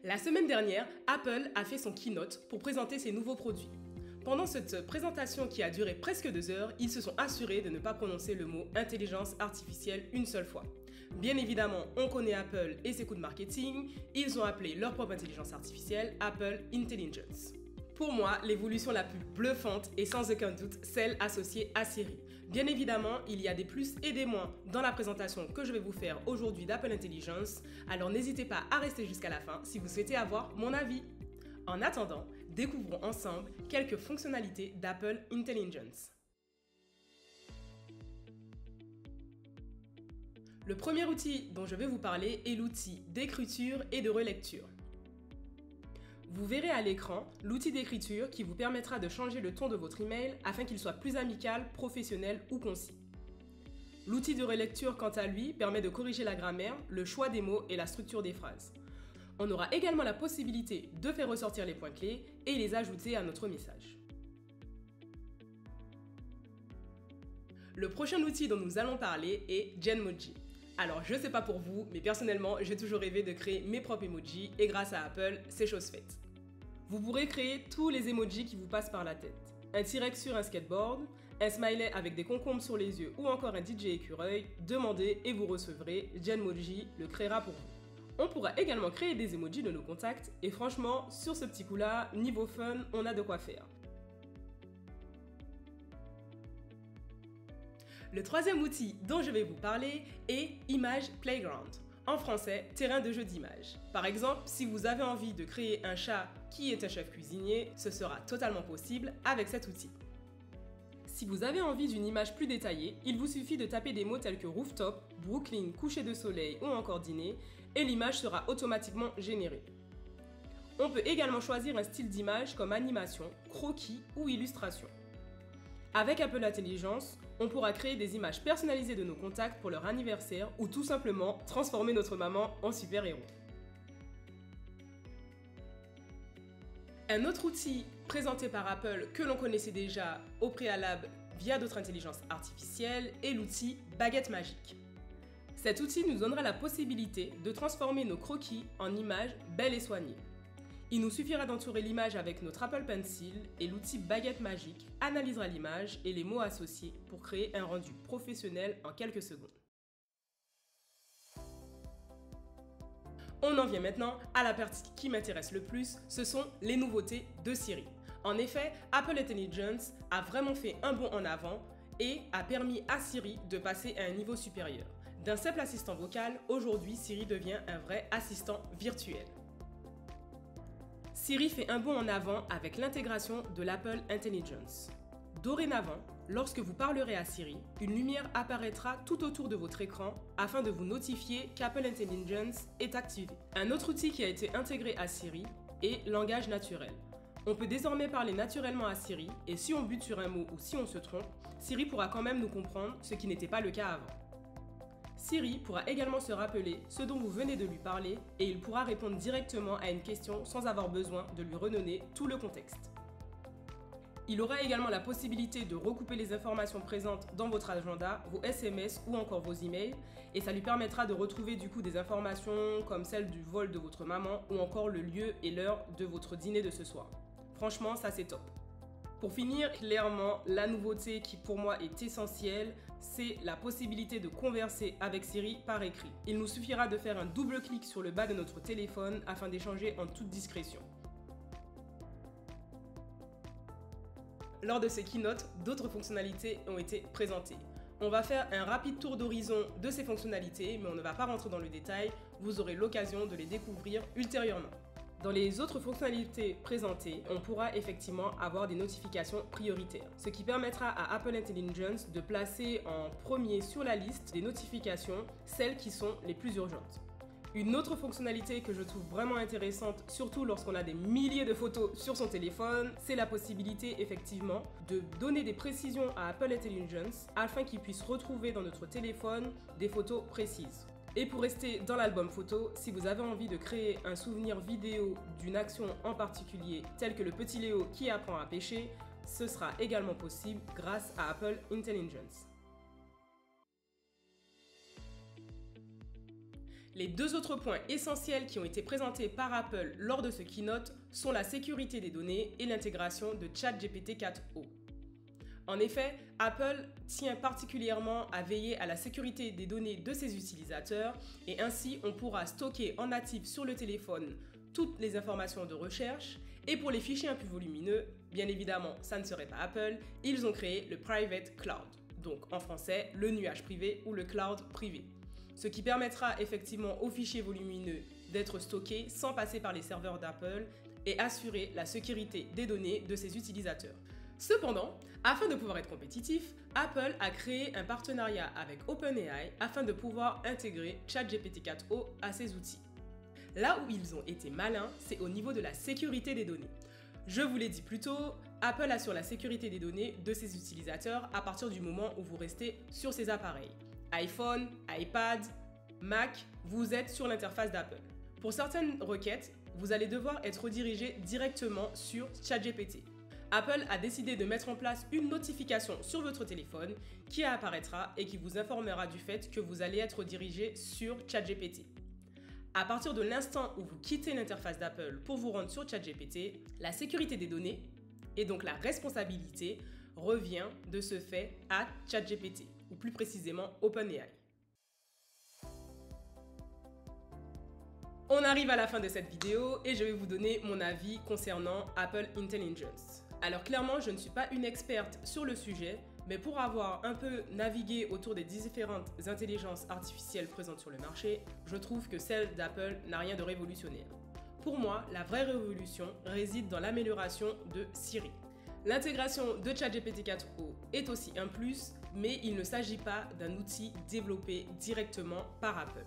La semaine dernière, Apple a fait son keynote pour présenter ses nouveaux produits. Pendant cette présentation qui a duré presque 2 heures, ils se sont assurés de ne pas prononcer le mot intelligence artificielle une seule fois. Bien évidemment, on connaît Apple et ses coups de marketing, ils ont appelé leur propre intelligence artificielle Apple Intelligence. Pour moi, l'évolution la plus bluffante est sans aucun doute celle associée à Siri. Bien évidemment, il y a des plus et des moins dans la présentation que je vais vous faire aujourd'hui d'Apple Intelligence, alors n'hésitez pas à rester jusqu'à la fin si vous souhaitez avoir mon avis. En attendant, découvrons ensemble quelques fonctionnalités d'Apple Intelligence. Le premier outil dont je vais vous parler est l'outil d'écriture et de relecture. Vous verrez à l'écran l'outil d'écriture qui vous permettra de changer le ton de votre email afin qu'il soit plus amical, professionnel ou concis. L'outil de relecture, quant à lui, permet de corriger la grammaire, le choix des mots et la structure des phrases. On aura également la possibilité de faire ressortir les points clés et les ajouter à notre message. Le prochain outil dont nous allons parler est Genmoji. Alors je sais pas pour vous, mais personnellement j'ai toujours rêvé de créer mes propres emojis et grâce à Apple, c'est chose faite. Vous pourrez créer tous les emojis qui vous passent par la tête. Un T-Rex sur un skateboard, un smiley avec des concombres sur les yeux ou encore un DJ écureuil, demandez et vous recevrez, Genmoji le créera pour vous. On pourra également créer des emojis de nos contacts et franchement, sur ce petit coup-là, niveau fun, on a de quoi faire. Le troisième outil dont je vais vous parler est Image Playground. En français, terrain de jeu d'images. Par exemple, si vous avez envie de créer un chat qui est un chef cuisinier, ce sera totalement possible avec cet outil. Si vous avez envie d'une image plus détaillée, il vous suffit de taper des mots tels que rooftop, Brooklyn, coucher de soleil ou encore dîner, et l'image sera automatiquement générée. On peut également choisir un style d'image comme animation, croquis ou illustration. Avec Apple Intelligence, on pourra créer des images personnalisées de nos contacts pour leur anniversaire ou tout simplement transformer notre maman en super-héros. Un autre outil présenté par Apple que l'on connaissait déjà au préalable via d'autres intelligences artificielles est l'outil Baguette Magique. Cet outil nous donnera la possibilité de transformer nos croquis en images belles et soignées. Il nous suffira d'entourer l'image avec notre Apple Pencil et l'outil Baguette Magique analysera l'image et les mots associés pour créer un rendu professionnel en quelques secondes. On en vient maintenant à la partie qui m'intéresse le plus, ce sont les nouveautés de Siri. En effet, Apple Intelligence a vraiment fait un bond en avant et a permis à Siri de passer à un niveau supérieur. D'un simple assistant vocal, aujourd'hui Siri devient un vrai assistant virtuel. Siri fait un bond en avant avec l'intégration de l'Apple Intelligence. Dorénavant, lorsque vous parlerez à Siri, une lumière apparaîtra tout autour de votre écran afin de vous notifier qu'Apple Intelligence est activé. Un autre outil qui a été intégré à Siri est langage naturel. On peut désormais parler naturellement à Siri et si on bute sur un mot ou si on se trompe, Siri pourra quand même nous comprendre, ce qui n'était pas le cas avant. Siri pourra également se rappeler ce dont vous venez de lui parler et il pourra répondre directement à une question sans avoir besoin de lui redonner tout le contexte. Il aura également la possibilité de recouper les informations présentes dans votre agenda, vos SMS ou encore vos emails et ça lui permettra de retrouver du coup des informations comme celle du vol de votre maman ou encore le lieu et l'heure de votre dîner de ce soir. Franchement, ça c'est top. Pour finir, clairement, la nouveauté qui pour moi est essentielle, c'est la possibilité de converser avec Siri par écrit. Il nous suffira de faire un double clic sur le bas de notre téléphone afin d'échanger en toute discrétion. Lors de ces keynotes, d'autres fonctionnalités ont été présentées. On va faire un rapide tour d'horizon de ces fonctionnalités, mais on ne va pas rentrer dans le détail, vous aurez l'occasion de les découvrir ultérieurement. Dans les autres fonctionnalités présentées, on pourra effectivement avoir des notifications prioritaires, ce qui permettra à Apple Intelligence de placer en premier sur la liste des notifications celles qui sont les plus urgentes. Une autre fonctionnalité que je trouve vraiment intéressante, surtout lorsqu'on a des milliers de photos sur son téléphone, c'est la possibilité effectivement de donner des précisions à Apple Intelligence afin qu'il puisse retrouver dans notre téléphone des photos précises. Et pour rester dans l'album photo, si vous avez envie de créer un souvenir vidéo d'une action en particulier, tel que le petit Léo qui apprend à pêcher, ce sera également possible grâce à Apple Intelligence. Les deux autres points essentiels qui ont été présentés par Apple lors de ce keynote sont la sécurité des données et l'intégration de ChatGPT 4o. En effet, Apple tient particulièrement à veiller à la sécurité des données de ses utilisateurs et ainsi on pourra stocker en natif sur le téléphone toutes les informations de recherche. Et pour les fichiers un peu volumineux, bien évidemment, ça ne serait pas Apple, ils ont créé le Private Cloud, donc en français, le nuage privé ou le cloud privé. Ce qui permettra effectivement aux fichiers volumineux d'être stockés sans passer par les serveurs d'Apple et assurer la sécurité des données de ses utilisateurs. Cependant, afin de pouvoir être compétitif, Apple a créé un partenariat avec OpenAI afin de pouvoir intégrer ChatGPT 4o à ses outils. Là où ils ont été malins, c'est au niveau de la sécurité des données. Je vous l'ai dit plus tôt, Apple assure la sécurité des données de ses utilisateurs à partir du moment où vous restez sur ces appareils. iPhone, iPad, Mac, vous êtes sur l'interface d'Apple. Pour certaines requêtes, vous allez devoir être redirigé directement sur ChatGPT. Apple a décidé de mettre en place une notification sur votre téléphone qui apparaîtra et qui vous informera du fait que vous allez être dirigé sur ChatGPT. À partir de l'instant où vous quittez l'interface d'Apple pour vous rendre sur ChatGPT, la sécurité des données et donc la responsabilité revient de ce fait à ChatGPT, ou plus précisément OpenAI. On arrive à la fin de cette vidéo et je vais vous donner mon avis concernant Apple Intelligence. Alors clairement, je ne suis pas une experte sur le sujet, mais pour avoir un peu navigué autour des différentes intelligences artificielles présentes sur le marché, je trouve que celle d'Apple n'a rien de révolutionnaire. Pour moi, la vraie révolution réside dans l'amélioration de Siri. L'intégration de ChatGPT 4o est aussi un plus, mais il ne s'agit pas d'un outil développé directement par Apple.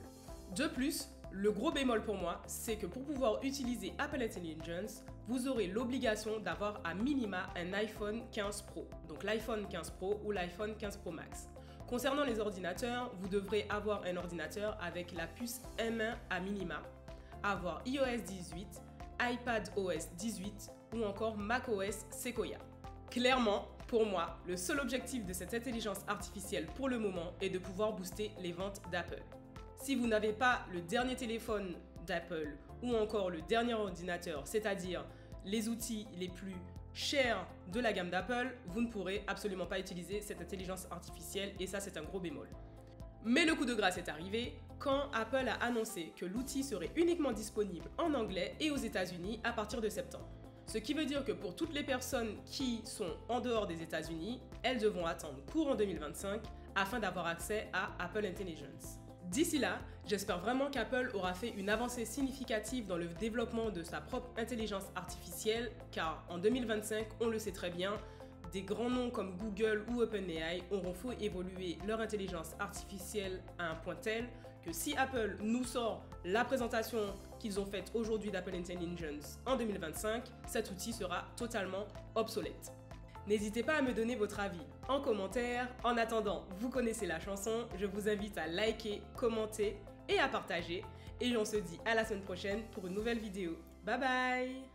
De plus, le gros bémol pour moi, c'est que pour pouvoir utiliser Apple Intelligence, vous aurez l'obligation d'avoir à minima un iPhone 15 Pro, donc l'iPhone 15 Pro ou l'iPhone 15 Pro Max. Concernant les ordinateurs, vous devrez avoir un ordinateur avec la puce M1 à minima, avoir iOS 18, iPadOS 18 ou encore macOS Sequoia. Clairement, pour moi, le seul objectif de cette intelligence artificielle pour le moment est de pouvoir booster les ventes d'Apple. Si vous n'avez pas le dernier téléphone d'Apple ou encore le dernier ordinateur, c'est-à-dire les outils les plus chers de la gamme d'Apple, vous ne pourrez absolument pas utiliser cette intelligence artificielle et ça c'est un gros bémol. Mais le coup de grâce est arrivé quand Apple a annoncé que l'outil serait uniquement disponible en anglais et aux États-Unis à partir de septembre. Ce qui veut dire que pour toutes les personnes qui sont en dehors des États-Unis, elles devront attendre courant 2025 afin d'avoir accès à Apple Intelligence. D'ici là, j'espère vraiment qu'Apple aura fait une avancée significative dans le développement de sa propre intelligence artificielle, car en 2025, on le sait très bien, des grands noms comme Google ou OpenAI auront fait évoluer leur intelligence artificielle à un point tel que si Apple nous sort la présentation qu'ils ont faite aujourd'hui d'Apple Intelligence en 2025, cet outil sera totalement obsolète. N'hésitez pas à me donner votre avis en commentaire. En attendant, vous connaissez la chanson, je vous invite à liker, commenter et à partager. Et on se dit à la semaine prochaine pour une nouvelle vidéo. Bye bye!